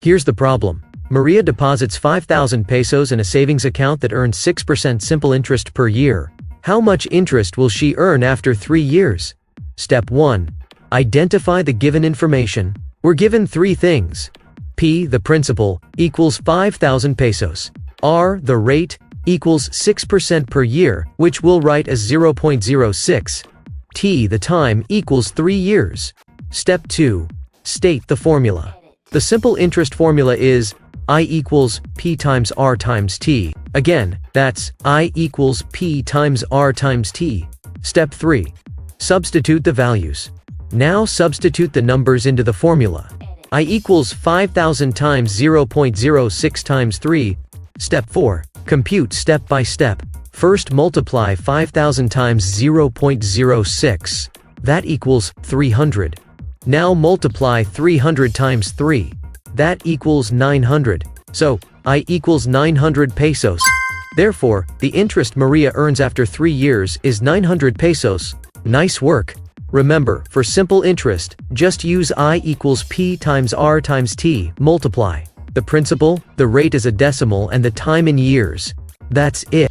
Here's the problem. Maria deposits 5,000 pesos in a savings account that earns 6% simple interest per year. How much interest will she earn after 3 years? Step 1. Identify the given information. We're given 3 things. P, the principal, equals 5,000 pesos. R, the rate, equals 6% per year, which we'll write as 0.06. T, the time, equals 3 years. Step 2. State the formula. The simple interest formula is I equals P times R times T. Again, that's I equals P times R times T. Step 3. Substitute the values. Now substitute the numbers into the formula. I equals 5,000 times 0.06 times 3. Step 4. Compute step by step. First multiply 5,000 times 0.06. That equals 300. Now multiply 300 times 3. That equals 900. So, I equals 900 pesos. Therefore, the interest Maria earns after 3 years is 900 pesos. Nice work. Remember, for simple interest, just use I equals P times R times T, multiply the principal, the rate as a decimal and the time in years. That's it.